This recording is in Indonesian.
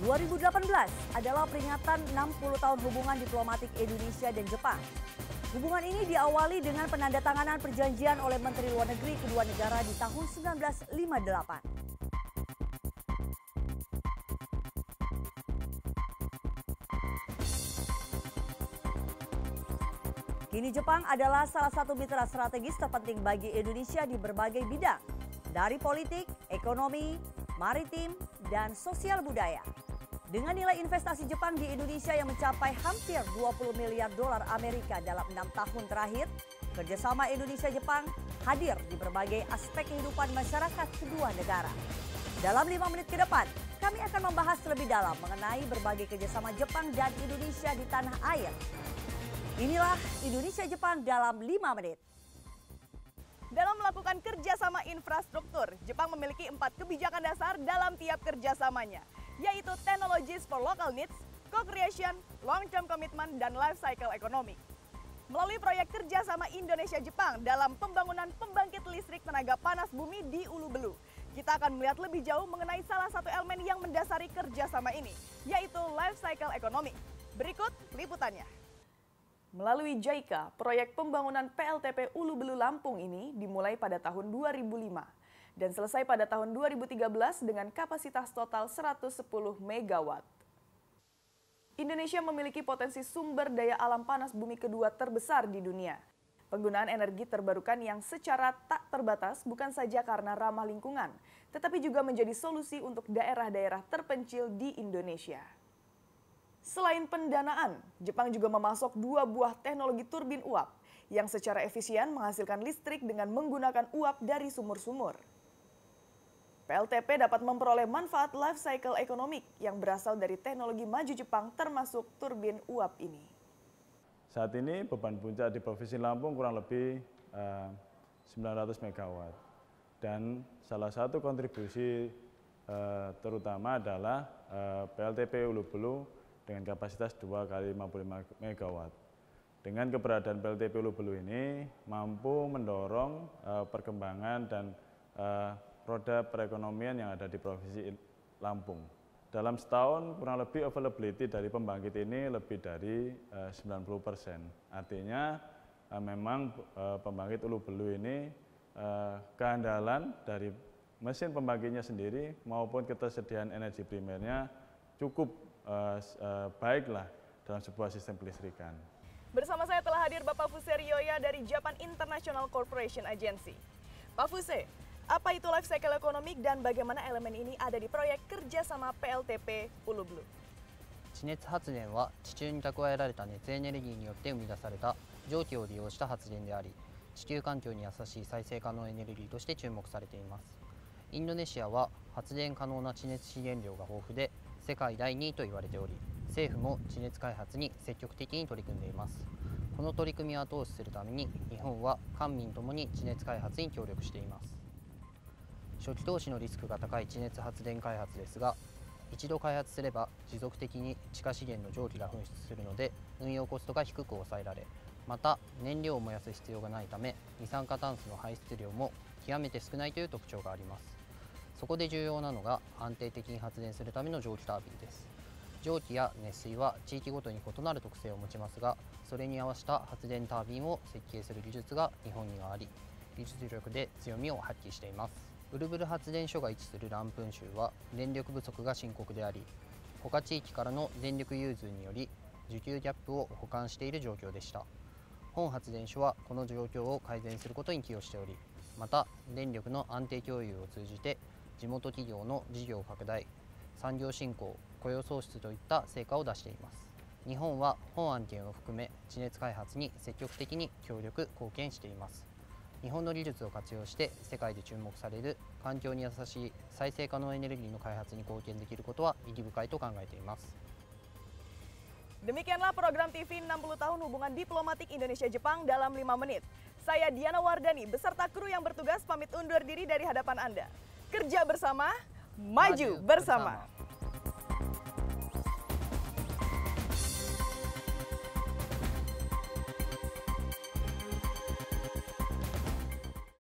2018 adalah peringatan 60 tahun hubungan diplomatik Indonesia dan Jepang. Hubungan ini diawali dengan penandatanganan perjanjian oleh Menteri Luar Negeri kedua negara di tahun 1958. Kini Jepang adalah salah satu mitra strategis terpenting bagi Indonesia di berbagai bidang, dari politik, ekonomi, maritim, dan sosial budaya. Dengan nilai investasi Jepang di Indonesia yang mencapai hampir 20 miliar dolar Amerika dalam 6 tahun terakhir, kerjasama Indonesia-Jepang hadir di berbagai aspek kehidupan masyarakat kedua negara. Dalam 5 menit ke depan, kami akan membahas lebih dalam mengenai berbagai kerjasama Jepang dan Indonesia di tanah air. Inilah Indonesia-Jepang dalam 5 menit. Dalam melakukan kerjasama infrastruktur, Jepang memiliki 4 kebijakan dasar dalam tiap kerjasamanya, yaitu Technologies for Local Needs, Co-Creation, Long-Term Commitment, dan Life Cycle Economic. Melalui proyek kerjasama Indonesia-Jepang dalam pembangunan pembangkit listrik tenaga panas bumi di Ulu Belu, kita akan melihat lebih jauh mengenai salah satu elemen yang mendasari kerjasama ini, yaitu Life Cycle Economic. Berikut liputannya. Melalui JICA, proyek pembangunan PLTP Ulu Belu Lampung ini dimulai pada tahun 2005 dan selesai pada tahun 2013 dengan kapasitas total 110 MW. Indonesia memiliki potensi sumber daya alam panas bumi kedua terbesar di dunia. Penggunaan energi terbarukan yang secara tak terbatas bukan saja karena ramah lingkungan, tetapi juga menjadi solusi untuk daerah-daerah terpencil di Indonesia. Selain pendanaan, Jepang juga memasok 2 buah teknologi turbin uap yang secara efisien menghasilkan listrik dengan menggunakan uap dari sumur-sumur. PLTP dapat memperoleh manfaat life cycle economic yang berasal dari teknologi maju Jepang termasuk turbin uap ini. Saat ini beban puncak di Provinsi Lampung kurang lebih 900 MW. Dan salah satu kontribusi terutama adalah PLTP Ulu Belu dengan kapasitas 2 kali 55 MW. Dengan keberadaan PLTP Ulu Belu ini mampu mendorong perkembangan dan roda perekonomian yang ada di Provinsi Lampung. Dalam setahun kurang lebih availability dari pembangkit ini lebih dari 90%. Artinya memang pembangkit Ulu Belu ini keandalan dari mesin pembangkitnya sendiri maupun ketersediaan energi primernya cukup baiklah dalam sebuah sistem kelistrikan. Bersama saya telah hadir Bapak Fuse Ryoya dari Japan International Corporation Agency. Pak Fuse, apa itu life cycle economic dan bagaimana elemen ini ada di proyek kerjasama PLTP Ulu Belu? 地熱発電は地中に蓄えられた熱エネルギーによって生み出された蒸気を利用した発電であり、地球環境に優しい再生可能エネルギーとして注目されています。インドネシアは発電可能な地熱資源量が豊富で世界第2位と言われており、政府も地熱開発に積極的に取り組んでいます。この取り組みを後押しするために日本は官民ともに地熱開発に協力しています。初期投資のリスクが高い地熱発電開発ですが、一度開発すれば持続的に地下資源の蒸気が噴出するので運用コストが低く抑えられ、また燃料を燃やす必要がないため二酸化炭素の排出量も極めて少ないという特徴があります。そこで重要なのが安定的に発電するための蒸気タービンです。蒸気や熱水は地域ごとに異なる特性を持ちますが、それに合わせた発電タービンを設計する技術が日本にはあり、技術力で強みを発揮しています。ウルブル発電所が位置するランプン州は電力不足が深刻であり、他地域からの電力融通により需給ギャップを補完している状況でした。本発電所はこの状況を改善することに寄与しており、また電力の安定共有を通じて地元企業の事業拡大、産業振興、雇用創出といった成果を出しています。日本は本案件を含め地熱開発に積極的に協力・貢献しています。日本の技術を活用して世界で注目される環境に優しい再生可能エネルギーの開発に貢献できることは意義深いと考えています。Demikianlah program TV 60 tahun hubungan diplomatik Indonesia-Jepang dalam 5 menit. Saya Diana Wardani beserta kru yang bertugas pamit undur diri dari hadapan Anda. Kerja bersama, maju bersama.